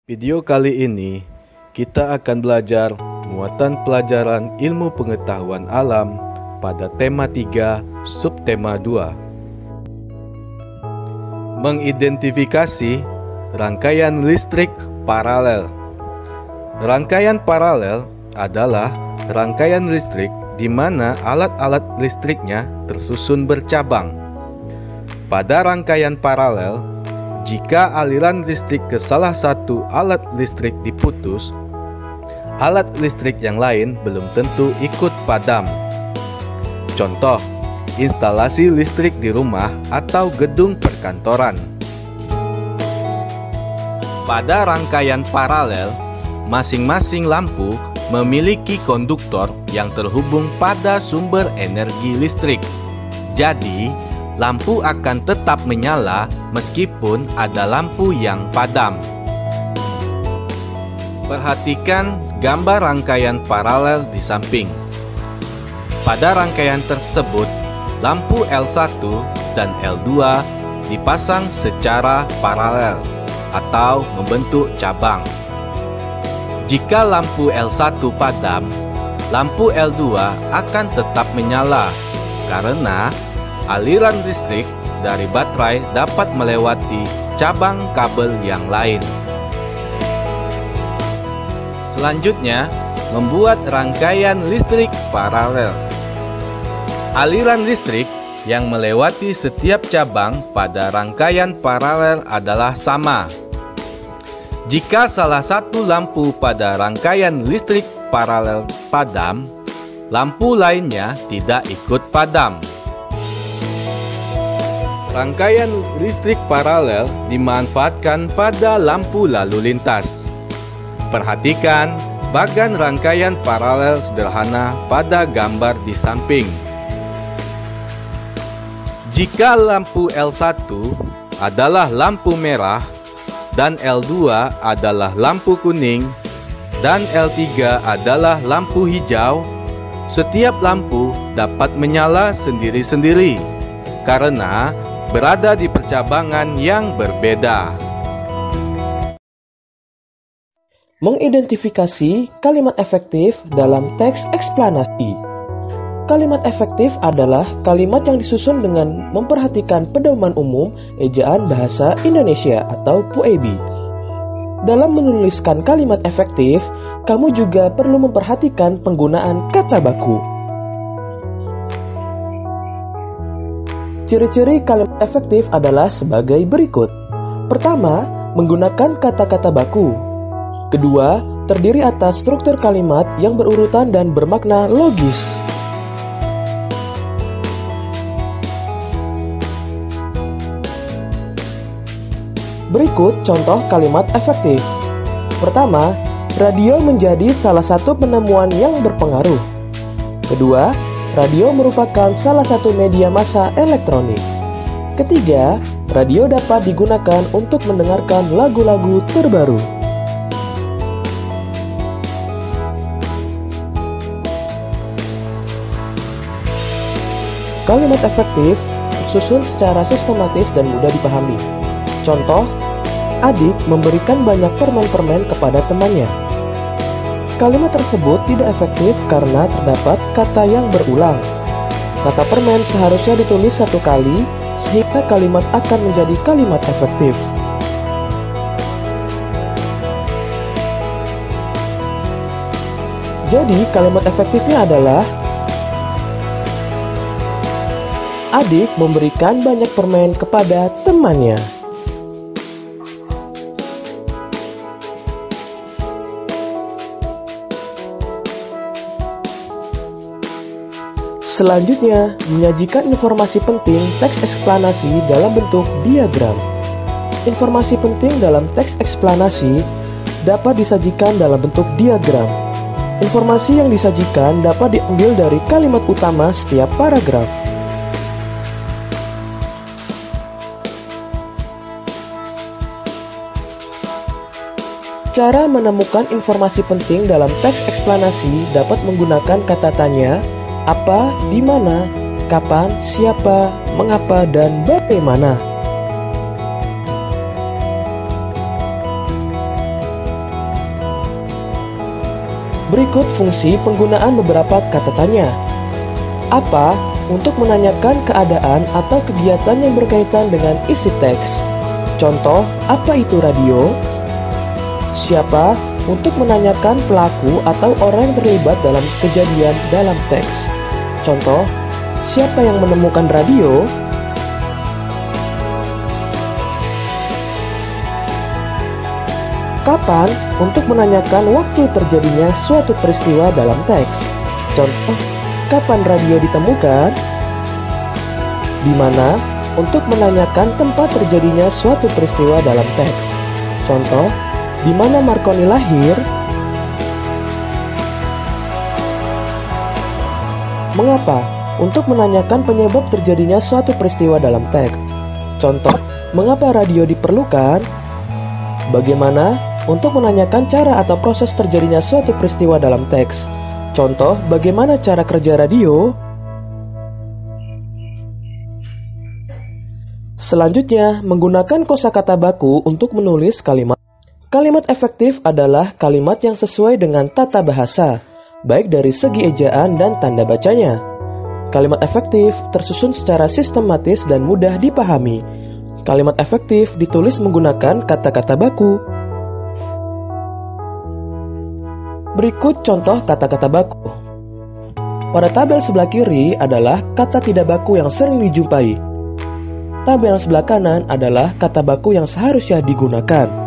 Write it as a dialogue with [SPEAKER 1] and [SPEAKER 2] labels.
[SPEAKER 1] Video kali ini kita akan belajar muatan pelajaran ilmu pengetahuan alam pada tema 3, subtema 2. Mengidentifikasi rangkaian listrik paralel. Rangkaian paralel adalah rangkaian listrik di mana alat-alat listriknya tersusun bercabang. Pada rangkaian paralel, jika aliran listrik ke salah satu alat listrik diputus, alat listrik yang lain belum tentu ikut padam. Contoh, instalasi listrik di rumah atau gedung perkantoran. Pada rangkaian paralel, masing-masing lampu memiliki konduktor yang terhubung pada sumber energi listrik. Jadi, lampu akan tetap menyala meskipun ada lampu yang padam. Perhatikan gambar rangkaian paralel di samping. Pada rangkaian tersebut, lampu L1 dan L2 dipasang secara paralel atau membentuk cabang. Jika lampu L1 padam, lampu L2 akan tetap menyala karena aliran listrik dari baterai dapat melewati cabang kabel yang lain. Selanjutnya, membuat rangkaian listrik paralel. Aliran listrik yang melewati setiap cabang pada rangkaian paralel adalah sama. Jika salah satu lampu pada rangkaian listrik paralel padam, lampu lainnya tidak ikut padam. Rangkaian listrik paralel dimanfaatkan pada lampu lalu lintas. Perhatikan bagan rangkaian paralel sederhana pada gambar di samping. Jika lampu L1 adalah lampu merah dan L2 adalah lampu kuning dan L3 adalah lampu hijau, setiap lampu dapat menyala sendiri-sendiri karena berada di percabangan yang berbeda.
[SPEAKER 2] Mengidentifikasi kalimat efektif dalam teks eksplanasi. Kalimat efektif adalah kalimat yang disusun dengan memperhatikan pedoman umum ejaan bahasa Indonesia atau PUEB. Dalam menuliskan kalimat efektif, kamu juga perlu memperhatikan penggunaan kata baku. Ciri-ciri kalimat efektif adalah sebagai berikut. Pertama, menggunakan kata-kata baku. Kedua, terdiri atas struktur kalimat yang berurutan dan bermakna logis. Berikut contoh kalimat efektif. Pertama, radio menjadi salah satu penemuan yang berpengaruh. Kedua, radio merupakan salah satu media massa elektronik. Ketiga, radio dapat digunakan untuk mendengarkan lagu-lagu terbaru. Kalimat efektif tersusun secara sistematis dan mudah dipahami. Contoh, adik memberikan banyak permen-permen kepada temannya. Kalimat tersebut tidak efektif karena terdapat kata yang berulang. Kata permen seharusnya ditulis satu kali, sehingga kalimat akan menjadi kalimat efektif. Jadi, kalimat efektifnya adalah adik memberikan banyak permen kepada temannya. Selanjutnya, menyajikan informasi penting teks eksplanasi dalam bentuk diagram. Informasi penting dalam teks eksplanasi dapat disajikan dalam bentuk diagram. Informasi yang disajikan dapat diambil dari kalimat utama setiap paragraf. Cara menemukan informasi penting dalam teks eksplanasi dapat menggunakan kata tanya, apa, di mana, kapan, siapa, mengapa, dan bagaimana. Berikut fungsi penggunaan beberapa kata tanya. Apa? Untuk menanyakan keadaan atau kegiatan yang berkaitan dengan isi teks. Contoh, apa itu radio? Siapa? Untuk menanyakan pelaku atau orang yang terlibat dalam kejadian dalam teks. Contoh, siapa yang menemukan radio? Kapan? Untuk menanyakan waktu terjadinya suatu peristiwa dalam teks. Contoh, kapan radio ditemukan? Di mana? Untuk menanyakan tempat terjadinya suatu peristiwa dalam teks. Contoh, di mana Marconi lahir? Mengapa? Untuk menanyakan penyebab terjadinya suatu peristiwa dalam teks. Contoh, mengapa radio diperlukan? Bagaimana? Untuk menanyakan cara atau proses terjadinya suatu peristiwa dalam teks. Contoh, bagaimana cara kerja radio? Selanjutnya, menggunakan kosakata baku untuk menulis kalimat. Kalimat efektif adalah kalimat yang sesuai dengan tata bahasa, baik dari segi ejaan dan tanda bacanya. Kalimat efektif tersusun secara sistematis dan mudah dipahami. Kalimat efektif ditulis menggunakan kata-kata baku. Berikut contoh kata-kata baku. Pada tabel sebelah kiri adalah kata tidak baku yang sering dijumpai. Tabel sebelah kanan adalah kata baku yang seharusnya digunakan.